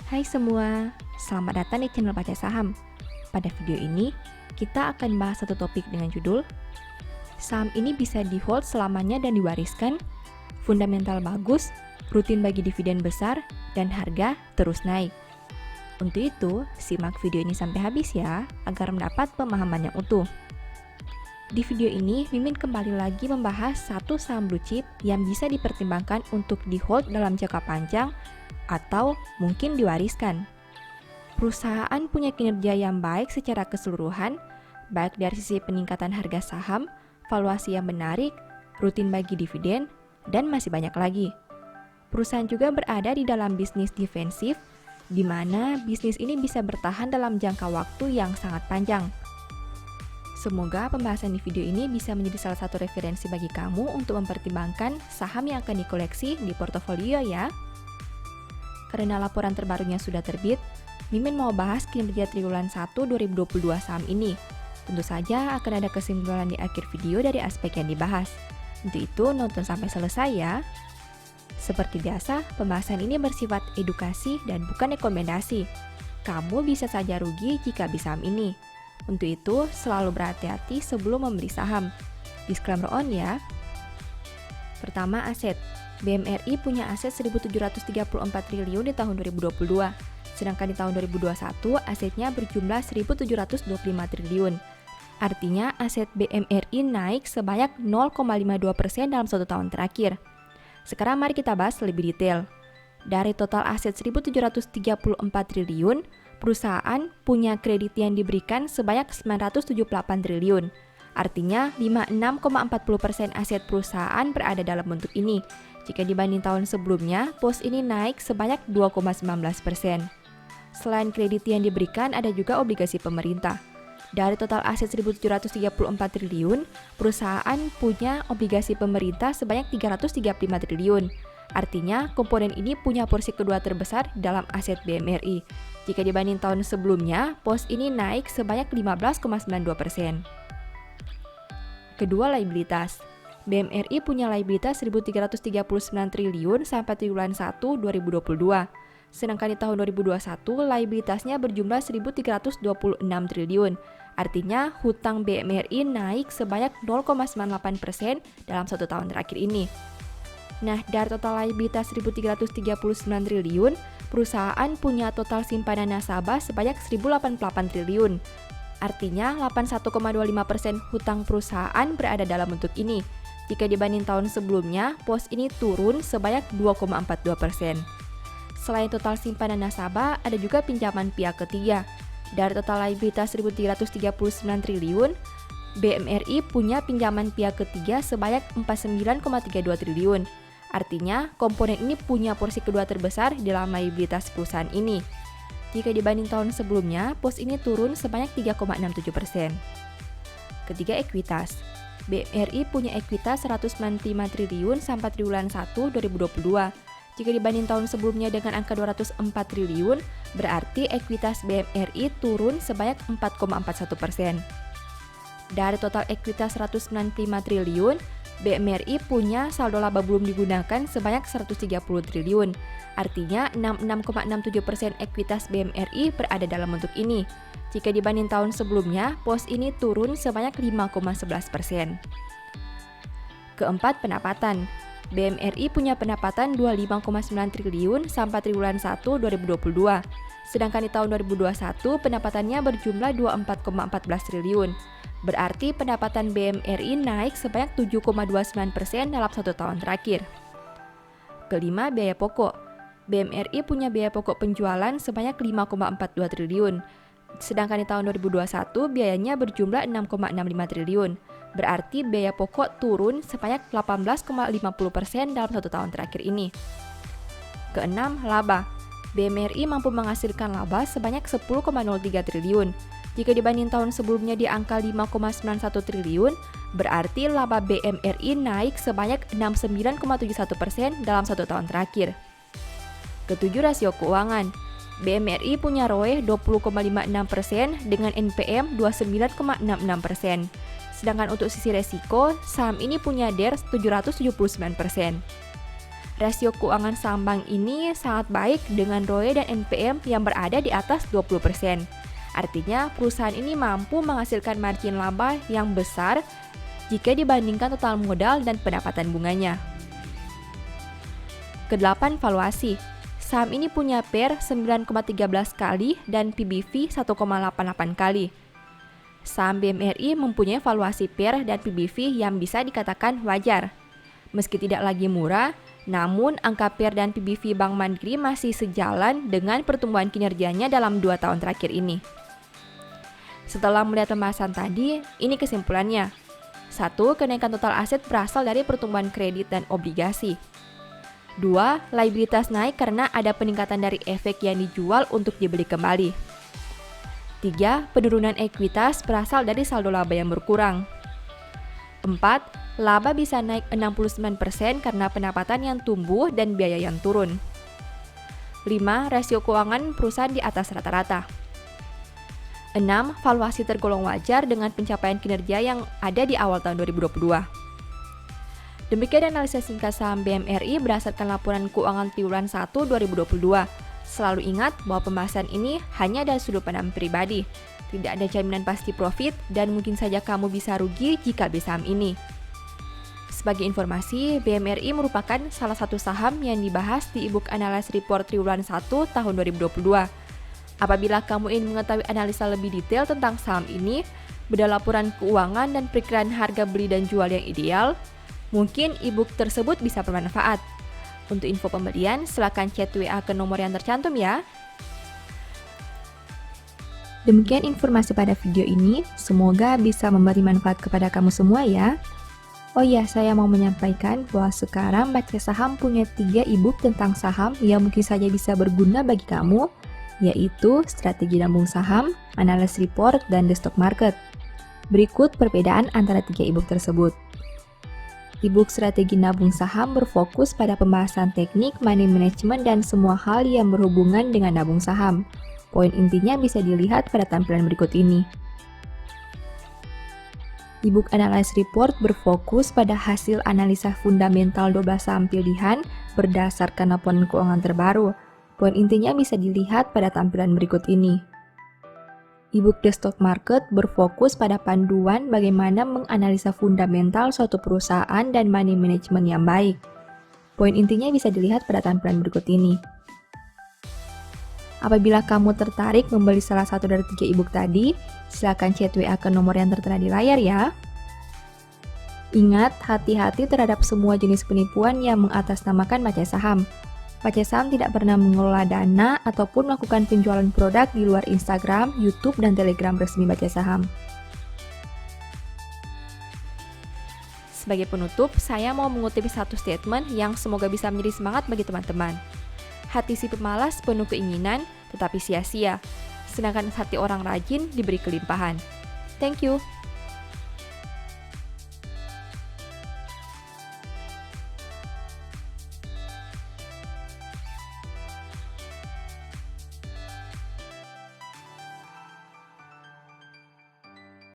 Hai semua, selamat datang di channel Baca Saham. Pada video ini, kita akan bahas satu topik dengan judul saham ini bisa di-hold selamanya dan diwariskan, fundamental bagus, rutin bagi dividen besar, dan harga terus naik. Untuk itu, simak video ini sampai habis ya, agar mendapat pemahaman yang utuh. Di video ini, Mimin kembali lagi membahas satu saham blue chip yang bisa dipertimbangkan untuk di-hold dalam jangka panjang atau mungkin diwariskan. Perusahaan punya kinerja yang baik secara keseluruhan, baik dari sisi peningkatan harga saham, valuasi yang menarik, rutin bagi dividen, dan masih banyak lagi. Perusahaan juga berada di dalam bisnis defensif, di mana bisnis ini bisa bertahan dalam jangka waktu yang sangat panjang. Semoga pembahasan di video ini bisa menjadi salah satu referensi bagi kamu untuk mempertimbangkan saham yang akan dikoleksi di portofolio ya. Karena laporan terbarunya sudah terbit, Mimin mau bahas kinerja triwulan 1 2022 saham ini. Tentu saja akan ada kesimpulan di akhir video dari aspek yang dibahas. Untuk itu, nonton sampai selesai ya. Seperti biasa, pembahasan ini bersifat edukasi dan bukan rekomendasi. Kamu bisa saja rugi jika beli saham ini. Untuk itu, selalu berhati-hati sebelum membeli saham. Disclaimer on ya. Pertama, aset. BMRI punya aset 1.734 triliun di tahun 2022, sedangkan di tahun 2021 asetnya berjumlah 1.725 triliun. Artinya aset BMRI naik sebanyak 0,52% dalam 1 tahun terakhir. Sekarang mari kita bahas lebih detail. Dari total aset 1.734 triliun, perusahaan punya kredit yang diberikan sebanyak 978 triliun. Artinya 56,40% aset perusahaan berada dalam bentuk ini. Jika dibanding tahun sebelumnya, pos ini naik sebanyak 2,19%. Selain kredit yang diberikan, ada juga obligasi pemerintah. Dari total aset 1.734 triliun, perusahaan punya obligasi pemerintah sebanyak 335 triliun. Artinya, komponen ini punya porsi kedua terbesar dalam aset BMRI. Jika dibanding tahun sebelumnya, pos ini naik sebanyak 15,92%. Kedua, liabilitas. BMRI punya liabilitas 1.339 triliun sampai triwulan 1 2022. Sedangkan di tahun 2021, liabilitasnya berjumlah 1.326 triliun. Artinya, hutang BMRI naik sebanyak 0,98% dalam 1 tahun terakhir ini. Nah, dari total liabilitas 1.339 triliun, perusahaan punya total simpanan nasabah sebanyak 1.088 triliun. Artinya, 81,25% hutang perusahaan berada dalam bentuk ini. Jika dibanding tahun sebelumnya, pos ini turun sebanyak 2,42%. Selain total simpanan nasabah, ada juga pinjaman pihak ketiga. Dari total liabilitas 1.339 triliun, BMRI punya pinjaman pihak ketiga sebanyak 49,32 triliun. Artinya, komponen ini punya porsi kedua terbesar dalam liabilitas perusahaan ini. Jika dibanding tahun sebelumnya, pos ini turun sebanyak 3,67%. Ketiga, ekuitas. BMRI punya ekuitas 195 triliun sampai triwulan 1 2022. Jika dibanding tahun sebelumnya dengan angka 204 triliun, berarti ekuitas BMRI turun sebanyak 4,41%. Dari total ekuitas 195 triliun, BMRI punya saldo laba belum digunakan sebanyak 130 triliun. Artinya 66,67% ekuitas BMRI berada dalam bentuk ini. Jika dibanding tahun sebelumnya, pos ini turun sebanyak 5,11%. Keempat, pendapatan. BMRI punya pendapatan 25,9 triliun sampai triwulan 1 2022. Sedangkan di tahun 2021, pendapatannya berjumlah 24,14 triliun. Berarti pendapatan BMRI naik sebanyak 7,29% dalam 1 tahun terakhir. Kelima, biaya pokok. BMRI punya biaya pokok penjualan sebanyak 5,42 triliun. Sedangkan di tahun 2021, biayanya berjumlah 6,65 triliun. Berarti biaya pokok turun sebanyak 18,50% dalam 1 tahun terakhir ini. Keenam, laba. BMRI mampu menghasilkan laba sebanyak 10,03 triliun. Jika dibanding tahun sebelumnya di angka 5,91 triliun, berarti laba BMRI naik sebanyak 69,71% dalam 1 tahun terakhir. Ketujuh, rasio keuangan. BMRI punya ROE 20,56% dengan NPM 29,66%. Sedangkan untuk sisi resiko, saham ini punya DER 779%. Rasio keuangan saham bank ini sangat baik dengan ROE dan NPM yang berada di atas 20%. Artinya perusahaan ini mampu menghasilkan margin laba yang besar jika dibandingkan total modal dan pendapatan bunganya. Kedelapan, valuasi. Saham ini punya PER 9,13 kali dan PBV 1,88 kali. Saham BMRI mempunyai valuasi PER dan PBV yang bisa dikatakan wajar. Meski tidak lagi murah, namun angka PER dan PBV Bank Mandiri masih sejalan dengan pertumbuhan kinerjanya dalam 2 tahun terakhir ini. Setelah melihat pembahasan tadi, ini kesimpulannya. 1. Kenaikan total aset berasal dari pertumbuhan kredit dan obligasi. 2. Liabilitas naik karena ada peningkatan dari efek yang dijual untuk dibeli kembali. 3. Penurunan ekuitas berasal dari saldo laba yang berkurang. 4. Laba bisa naik 69% karena pendapatan yang tumbuh dan biaya yang turun. 5. Rasio keuangan perusahaan di atas rata-rata. 6. Valuasi tergolong wajar dengan pencapaian kinerja yang ada di awal tahun 2022. Demikian analisis singkat saham BMRI berdasarkan laporan keuangan triwulan 1 2022. Selalu ingat bahwa pembahasan ini hanya dari sudut pandang pribadi. Tidak ada jaminan pasti profit dan mungkin saja kamu bisa rugi jika beli saham ini. Sebagai informasi, BMRI merupakan salah satu saham yang dibahas di e-book Analysis Report Triwulan 1 tahun 2022. Apabila kamu ingin mengetahui analisa lebih detail tentang saham ini, beda laporan keuangan dan perkiraan harga beli dan jual yang ideal, mungkin e-book tersebut bisa bermanfaat. Untuk info pembelian, silakan chat WA ke nomor yang tercantum ya. Demikian informasi pada video ini, semoga bisa memberi manfaat kepada kamu semua ya. Oh iya, saya mau menyampaikan bahwa sekarang Baca Saham punya 3 e-book tentang saham yang mungkin saja bisa berguna bagi kamu, yaitu Strategi Nabung Saham, Analysis Report, dan The Stock Market. Berikut perbedaan antara 3 e-book tersebut. E-book Strategi Nabung Saham berfokus pada pembahasan teknik, money management, dan semua hal yang berhubungan dengan nabung saham. Poin intinya bisa dilihat pada tampilan berikut ini. E-book Analysis Report berfokus pada hasil analisa fundamental 12 saham pilihan berdasarkan laporan keuangan terbaru. Poin intinya bisa dilihat pada tampilan berikut ini. E-book The Stock Market berfokus pada panduan bagaimana menganalisa fundamental suatu perusahaan dan money management yang baik. Poin intinya bisa dilihat pada tampilan berikut ini. Apabila kamu tertarik membeli salah satu dari 3 e-book tadi, silakan chat WA ke nomor yang tertera di layar ya. Ingat, hati-hati terhadap semua jenis penipuan yang mengatasnamakan baca saham. Baca Saham tidak pernah mengelola dana ataupun melakukan penjualan produk di luar Instagram, YouTube, dan Telegram resmi Baca Saham. Sebagai penutup, saya mau mengutip satu statement yang semoga bisa menjadi semangat bagi teman-teman. Hati si pemalas penuh keinginan, tetapi sia-sia. Sedangkan hati orang rajin diberi kelimpahan. Thank you.